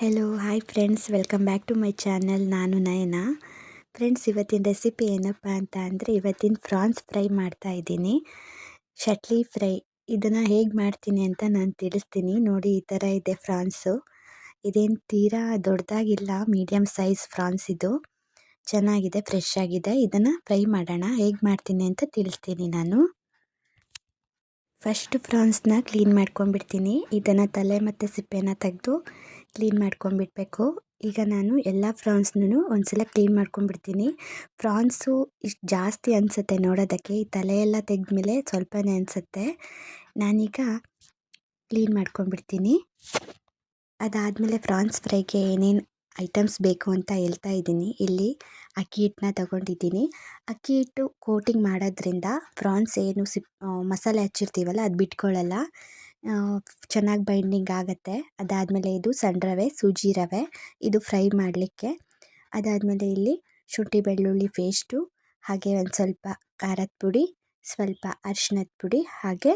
Hello hi friends, welcome back to my channel. ನಾನು Nayana. Friends, ಇವತ್ತಿನ recipe ಏನಪ್ಪ ಅಂತ ಅಂದರೆ ಇವತ್ತಿನ ಫ್ರಾನ್ಸ್ ಫ್ರೈ ಮಾಡ್ತಾ ಇದ್ದೀನಿ. ಶಟ್ಲಿ ಫ್ರೈ ಇದನ್ನು ಹೇಗೆ ಮಾಡ್ತೀನಿ ಅಂತ ನಾನು ತಿಳಿಸ್ತೀನಿ. ನೋಡಿ, ಈ ಥರ ಇದೆ ಫ್ರಾನ್ಸು. ಇದೇನು ತೀರಾ ದೊಡ್ಡದಾಗಿಲ್ಲ, ಮೀಡಿಯಮ್ ಸೈಜ್ ಫ್ರಾನ್ಸ್ ಇದು. ಚೆನ್ನಾಗಿದೆ, ಫ್ರೆಶ್ ಆಗಿದೆ. ಇದನ್ನು ಫ್ರೈ ಮಾಡೋಣ. ಹೇಗೆ ಮಾಡ್ತೀನಿ ಅಂತ ತಿಳಿಸ್ತೀನಿ ನಾನು. ಫಸ್ಟ್ ಫ್ರಾನ್ಸ್ನ ಕ್ಲೀನ್ ಮಾಡ್ಕೊಂಡ್ಬಿಡ್ತೀನಿ. ಇದನ್ನು ತಲೆ ಮತ್ತು ಸಿಪ್ಪೆನ ತೆಗೆದು ಕ್ಲೀನ್ ಮಾಡ್ಕೊಂಡ್ಬಿಡ್ಬೇಕು. ಈಗ ನಾನು ಎಲ್ಲ ಫ್ರಾನ್ಸ್ನೂ ಒಂದ್ಸಲ ಕ್ಲೀನ್ ಮಾಡ್ಕೊಂಡ್ಬಿಡ್ತೀನಿ. ಫ್ರಾನ್ಸು ಇಷ್ಟು ಜಾಸ್ತಿ ಅನಿಸುತ್ತೆ ನೋಡೋದಕ್ಕೆ, ಈ ತಲೆ ಎಲ್ಲ ತೆಗೆದ್ಮೇಲೆ ಸ್ವಲ್ಪನೇ ಅನಿಸುತ್ತೆ. ನಾನೀಗ ಕ್ಲೀನ್ ಮಾಡ್ಕೊಂಡ್ಬಿಡ್ತೀನಿ. ಅದಾದಮೇಲೆ ಫ್ರಾನ್ಸ್ ಫ್ರೈಗೆ ಏನೇನು ಐಟಮ್ಸ್ ಬೇಕು ಅಂತ ಹೇಳ್ತಾ ಇದ್ದೀನಿ. ಇಲ್ಲಿ ಅಕ್ಕಿ ಹಿಟ್ಟನ್ನ ತಗೊಂಡಿದ್ದೀನಿ. ಅಕ್ಕಿ ಹಿಟ್ಟು ಕೋಟಿಂಗ್ ಮಾಡೋದ್ರಿಂದ ಫ್ರಾನ್ಸ್ ಏನು ಮಸಾಲೆ ಹಚ್ಚಿರ್ತೀವಲ್ಲ ಅದು ಬಿಟ್ಕೊಳ್ಳಲ್ಲ, ಚೆನ್ನಾಗಿ ಬೈಂಡಿಂಗ್ ಆಗುತ್ತೆ. ಅದಾದಮೇಲೆ ಇದು ಸಣ್ಣ ರವೆ, ಸೂಜಿ ರವೆ, ಇದು ಫ್ರೈ ಮಾಡಲಿಕ್ಕೆ. ಅದಾದಮೇಲೆ ಇಲ್ಲಿ ಶುಂಠಿ ಬೆಳ್ಳುಳ್ಳಿ ಪೇಸ್ಟು, ಹಾಗೆ ಒಂದು ಸ್ವಲ್ಪ ಖಾರದ ಪುಡಿ, ಸ್ವಲ್ಪ ಅರಿಶಿಣದ ಪುಡಿ, ಹಾಗೆ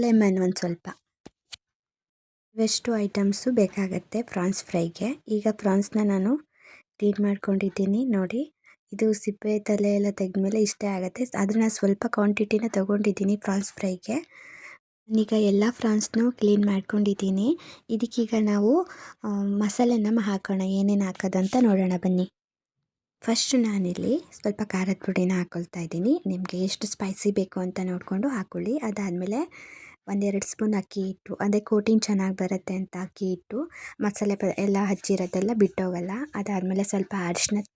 ಲೆಮನ್ ಒಂದು ಸ್ವಲ್ಪ. ಇವೆಷ್ಟು ಐಟಮ್ಸು ಬೇಕಾಗತ್ತೆ ಫ್ರಾನ್ಸ್ ಫ್ರೈಗೆ. ಈಗ ಫ್ರಾನ್ಸ್ನ ನಾನು ಕ್ಲೀನ್ ಮಾಡ್ಕೊಂಡಿದ್ದೀನಿ. ನೋಡಿ, ಇದು ಸಿಪ್ಪೆ ತಲೆ ಎಲ್ಲ ತೆಗೆದ್ಮೇಲೆ ಇಷ್ಟೇ ಆಗುತ್ತೆ. ಆದರೆ ನಾನು ಸ್ವಲ್ಪ ಕ್ವಾಂಟಿಟಿನ ತೊಗೊಂಡಿದ್ದೀನಿ ಫ್ರಾನ್ಸ್ ಫ್ರೈಗೆ. ಈಗ ಎಲ್ಲ ಫ್ರಾನ್ಸ್ನೂ ಕ್ಲೀನ್ ಮಾಡ್ಕೊಂಡಿದ್ದೀನಿ. ಇದಕ್ಕೀಗ ನಾವು ಮಸಾಲೆನ ಹಾಕೋಣ. ಏನೇನು ಹಾಕೋದಂತ ನೋಡೋಣ ಬನ್ನಿ. ಫಸ್ಟ್ ನಾನಿಲ್ಲಿ ಸ್ವಲ್ಪ ಖಾರದ ಪುಡಿನ ಹಾಕ್ಕೊಳ್ತಾ ಇದ್ದೀನಿ. ನಿಮಗೆ ಎಷ್ಟು ಸ್ಪೈಸಿ ಬೇಕು ಅಂತ ನೋಡಿಕೊಂಡು ಹಾಕ್ಕೊಳ್ಳಿ. ಅದಾದಮೇಲೆ 1-2 ಸ್ಪೂನ್ ಅಕ್ಕಿ ಹಿಟ್ಟು, ಅದೇ ಕೋಟಿಂಗ್ ಚೆನ್ನಾಗಿ ಬರುತ್ತೆ ಅಂತ ಅಕ್ಕಿ ಹಿಟ್ಟು. ಮಸಾಲೆ ಎಲ್ಲ ಹಚ್ಚಿರೋದೆಲ್ಲ ಬಿಟ್ಟೋಗಲ್ಲ. ಅದಾದಮೇಲೆ ಸ್ವಲ್ಪ ಅರಿಶಿಣದ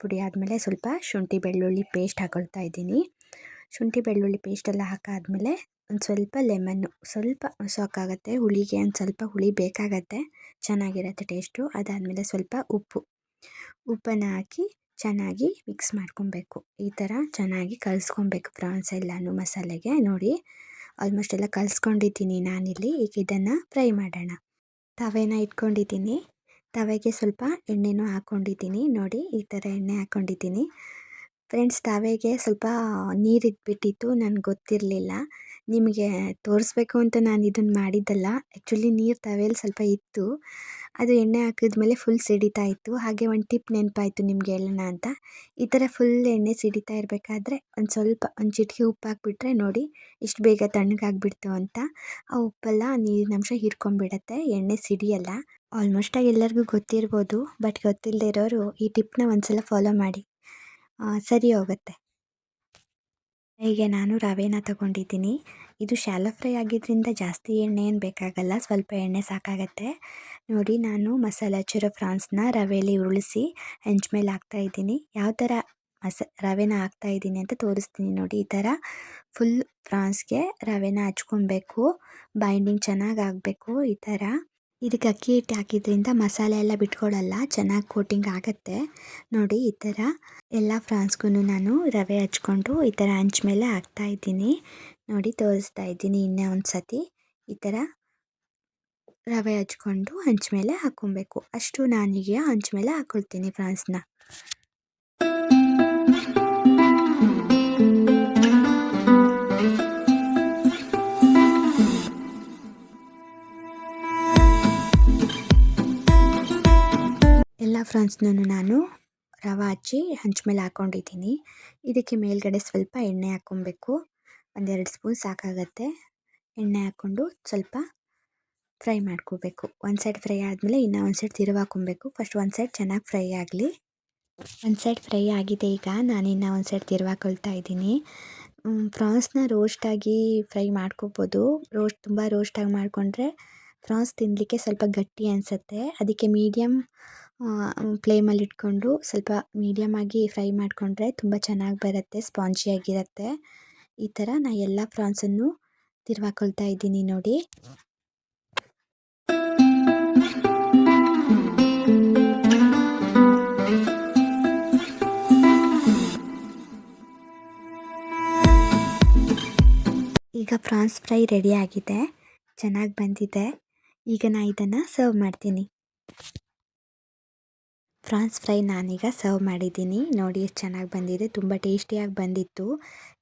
ಪುಡಿ ಆದಮೇಲೆ ಸ್ವಲ್ಪ ಶುಂಠಿ ಬೆಳ್ಳುಳ್ಳಿ ಪೇಸ್ಟ್ ಹಾಕ್ಕೊಳ್ತಾ ಇದ್ದೀನಿ. ಶುಂಠಿ ಬೆಳ್ಳುಳ್ಳಿ ಪೇಸ್ಟೆಲ್ಲ ಹಾಕಾದ್ಮೇಲೆ ಒಂದು ಸ್ವಲ್ಪ ಲೆಮನ್ನು, ಸ್ವಲ್ಪ ಸಾಕಾಗುತ್ತೆ. ಹುಳಿಗೆ ಒಂದು ಸ್ವಲ್ಪ ಹುಳಿ ಬೇಕಾಗತ್ತೆ, ಚೆನ್ನಾಗಿರುತ್ತೆ ಟೇಸ್ಟು. ಅದಾದಮೇಲೆ ಸ್ವಲ್ಪ ಉಪ್ಪನ್ನು ಹಾಕಿ ಚೆನ್ನಾಗಿ ಮಿಕ್ಸ್ ಮಾಡ್ಕೊಬೇಕು. ಈ ಥರ ಚೆನ್ನಾಗಿ ಕಲಿಸ್ಕೊಬೇಕು ಫ್ರಾನ್ಸ್ ಎಲ್ಲನೂ ಮಸಾಲೆಗೆ. ನೋಡಿ, ಆಲ್ಮೋಸ್ಟ್ ಎಲ್ಲ ಕಲಿಸ್ಕೊಂಡಿದ್ದೀನಿ ನಾನಿಲ್ಲಿ. ಈಗ ಇದನ್ನು ಫ್ರೈ ಮಾಡೋಣ. ತವೆನ ಇಟ್ಕೊಂಡಿದ್ದೀನಿ. ತವೆಗೆ ಸ್ವಲ್ಪ ಎಣ್ಣೆನೂ ಹಾಕ್ಕೊಂಡಿದ್ದೀನಿ. ನೋಡಿ, ಈ ಥರ ಎಣ್ಣೆ ಹಾಕ್ಕೊಂಡಿದ್ದೀನಿ. ಫ್ರೆಂಡ್ಸ್, ತವೆಗೆ ಸ್ವಲ್ಪ ನೀರಿದ್ಬಿಟ್ಟಿತ್ತು, ನನಗೆ ಗೊತ್ತಿರಲಿಲ್ಲ. ನಿಮಗೆ ತೋರಿಸ್ಬೇಕು ಅಂತ ನಾನು ಇದನ್ನು ಮಾಡಿದ್ದಲ್ಲ. ಆ್ಯಕ್ಚುಲಿ ನೀರು ತವೆಯಲ್ಲಿ ಸ್ವಲ್ಪ ಇತ್ತು, ಅದು ಎಣ್ಣೆ ಹಾಕಿದ್ಮೇಲೆ ಫುಲ್ ಸಿಡಿತಾ ಇತ್ತು. ಹಾಗೆ ಒಂದು ಟಿಪ್ ನೆನಪಾಯಿತು ನಿಮಗೆ ಹೇಳೋಣ ಅಂತ. ಈ ಥರ ಫುಲ್ ಎಣ್ಣೆ ಸಿಡಿತಾ ಇರಬೇಕಾದ್ರೆ ಒಂದು ಚಿಟಿಕೆ ಉಪ್ಪು ಹಾಕ್ಬಿಟ್ರೆ ನೋಡಿ ಇಷ್ಟು ಬೇಗ ತಣ್ಣಗಾಗ್ಬಿಡ್ತು ಅಂತ. ಆ ಉಪ್ಪೆಲ್ಲ ನೀರಿನಂಶ ಹೀರ್ಕೊಂಡ್ಬಿಡತ್ತೆ, ಎಣ್ಣೆ ಸಿಡಿಯಲ್ಲ. ಆಲ್ಮೋಸ್ಟಾಗಿ ಎಲ್ಲರಿಗೂ ಗೊತ್ತಿರ್ಬೋದು, ಬಟ್ ಗೊತ್ತಿಲ್ಲದೆ ಇರೋರು ಈ ಟಿಪ್ನ ಒಂದ್ಸಲ ಫಾಲೋ ಮಾಡಿ, ಸರಿ ಹೋಗುತ್ತೆ. ಹೀಗೆ ನಾನು ರವೆನ ತಗೊಂಡಿದ್ದೀನಿ. ಇದು ಶಾಲೋ ಫ್ರೈ ಆಗಿದ್ದರಿಂದ ಜಾಸ್ತಿ ಎಣ್ಣೆ ಏನು ಬೇಕಾಗಲ್ಲ, ಸ್ವಲ್ಪ ಎಣ್ಣೆ ಸಾಕಾಗತ್ತೆ. ನೋಡಿ, ನಾನು ಮಸಾಲೆ ಹಚ್ಚಿರೋ ಫ್ರಾನ್ಸ್ನ ರವೆಯಲ್ಲಿ ಉರುಳಿಸಿ ಹೆಂಚು ಮೇಲೆ ಹಾಕ್ತಾಯಿದ್ದೀನಿ. ಯಾವ ಥರ ರವೆನ ಹಾಕ್ತಾಯಿದ್ದೀನಿ ಅಂತ ತೋರಿಸ್ತೀನಿ. ನೋಡಿ, ಈ ಥರ ಫುಲ್ ಫ್ರಾನ್ಸ್ಗೆ ರವೆನ ಹಚ್ಕೊಬೇಕು, ಬೈಂಡಿಂಗ್ ಚೆನ್ನಾಗಿ ಆಗಬೇಕು. ಈ ಥರ ಇದಕ್ಕೆ ಅಕ್ಕಿ ಹಿಟ್ಟು ಹಾಕಿದ್ರಿಂದ ಮಸಾಲೆ ಎಲ್ಲ ಬಿಟ್ಕೊಳ್ಳಲ್ಲ, ಚೆನ್ನಾಗಿ ಕೋಟಿಂಗ್ ಆಗುತ್ತೆ. ನೋಡಿ, ಈ ಥರ ಎಲ್ಲ ಫ್ರಾನ್ಸ್ಗೂ ನಾನು ರವೆ ಹಚ್ಕೊಂಡು ಈ ಥರ ಹಂಚ್ ಮೇಲೆ ಹಾಕ್ತಾಯಿದ್ದೀನಿ. ನೋಡಿ, ತೋರಿಸ್ತಾ ಇದ್ದೀನಿ ಇನ್ನೂ ಒಂದು ಸತಿ. ಈ ಥರ ರವೆ ಹಚ್ಕೊಂಡು ಹಂಚ ಮೇಲೆ ಹಾಕ್ಕೊಬೇಕು. ಅಷ್ಟು ನಾನೀಗ ಹಂಚ ಮೇಲೆ ಹಾಕ್ಕೊಳ್ತೀನಿ ಫ್ರಾನ್ಸ್ನ. ಎಲ್ಲ ಫ್ರಾನ್ಸ್ನೂ ನಾನು ರವೆ ಹಚ್ಚಿ ಹಂಚ ಮೇಲೆ ಹಾಕ್ಕೊಂಡಿದ್ದೀನಿ. ಇದಕ್ಕೆ ಮೇಲ್ಗಡೆ ಸ್ವಲ್ಪ ಎಣ್ಣೆ ಹಾಕ್ಕೊಬೇಕು. 1-2 ಸ್ಪೂನ್ ಸಾಕಾಗತ್ತೆ. ಎಣ್ಣೆ ಹಾಕ್ಕೊಂಡು ಸ್ವಲ್ಪ ಫ್ರೈ ಮಾಡ್ಕೋಬೇಕು. ಒಂದು ಸೈಡ್ ಫ್ರೈ ಆದಮೇಲೆ ಇನ್ನೂ ಒಂದು ಸೈಡ್ ತಿರುವಿ ಹಾಕ್ಕೊಬೇಕು. ಫಸ್ಟ್ ಒಂದು ಸೈಡ್ ಚೆನ್ನಾಗಿ ಫ್ರೈ ಆಗಲಿ. ಒಂದು ಸೈಡ್ ಫ್ರೈ ಆಗಿದೆ. ಈಗ ನಾನು ಇನ್ನೂ ಒಂದು ಸೈಡ್ ತಿರುವಿ ಹಾಕ್ಕೊಳ್ತಾ ಇದ್ದೀನಿ. ಫ್ರಾನ್ಸ್ನ ರೋಸ್ಟಾಗಿ ಫ್ರೈ ಮಾಡ್ಕೋಬೋದು. ತುಂಬ ರೋಸ್ಟಾಗಿ ಮಾಡಿಕೊಂಡ್ರೆ ಫ್ರಾನ್ಸ್ ತಿನ್ನಲಿಕ್ಕೆ ಸ್ವಲ್ಪ ಗಟ್ಟಿ ಅನಿಸುತ್ತೆ. ಅದಕ್ಕೆ ಮೀಡಿಯಮ್ ಫ್ಲೇಮಲ್ಲಿ ಇಟ್ಕೊಂಡು ಸ್ವಲ್ಪ ಮೀಡಿಯಮಾಗಿ ಫ್ರೈ ಮಾಡಿಕೊಂಡ್ರೆ ತುಂಬ ಚೆನ್ನಾಗಿ ಬರುತ್ತೆ, ಸ್ಪಾಂಜಿಯಾಗಿರುತ್ತೆ. ಈ ಥರ ನಾನು ಎಲ್ಲ ಫ್ರಾನ್ಸನ್ನು ತಿರುವಿ ಹಾಕ್ಕೊಳ್ತಾ ಇದ್ದೀನಿ. ನೋಡಿ, ಈಗ ಫ್ರಾನ್ಸ್ ಫ್ರೈ ರೆಡಿ ಆಗಿದೆ, ಚೆನ್ನಾಗಿ ಬಂದಿದೆ. ಈಗ ನಾನು ಇದನ್ನು ಸರ್ವ್ ಮಾಡ್ತೀನಿ. ಫ್ರಾನ್ಸ್ ಫ್ರೈ ನಾನೀಗ ಸರ್ವ್ ಮಾಡಿದ್ದೀನಿ. ನೋಡಿ, ಎಷ್ಟು ಚೆನ್ನಾಗಿ ಬಂದಿದೆ, ತುಂಬ ಟೇಸ್ಟಿಯಾಗಿ ಬಂದಿತ್ತು.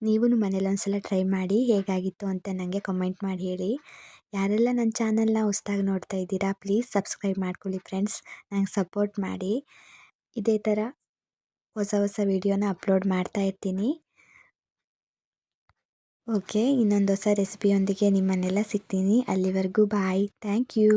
ನೀವು ಮನೇಲಿ ಒಂದ್ಸಲ ಟ್ರೈ ಮಾಡಿ ಹೇಗಾಗಿತ್ತು ಅಂತ ನನಗೆ ಕಮೆಂಟ್ ಮಾಡಿ ಹೇಳಿ. ಯಾರೆಲ್ಲ ನನ್ನ ಚಾನಲ್ನ ಹೊಸ್ದಾಗಿ ನೋಡ್ತಾ ಇದ್ದೀರಾ ಪ್ಲೀಸ್ ಸಬ್ಸ್ಕ್ರೈಬ್ ಮಾಡ್ಕೊಳ್ಳಿ ಫ್ರೆಂಡ್ಸ್. ನಂಗೆ ಸಪೋರ್ಟ್ ಮಾಡಿ. ಇದೇ ಥರ ಹೊಸ ಹೊಸ ವೀಡಿಯೋನ ಅಪ್ಲೋಡ್ ಮಾಡ್ತಾ ಇರ್ತೀನಿ. ಓಕೆ, ಇನ್ನೊಂದು ಹೊಸ ರೆಸಿಪಿಯೊಂದಿಗೆ ನಿಮ್ಮನ್ನೆಲ್ಲ ಸಿಗ್ತೀನಿ. ಅಲ್ಲಿವರೆಗೂ ಬಾಯ್. Thank you.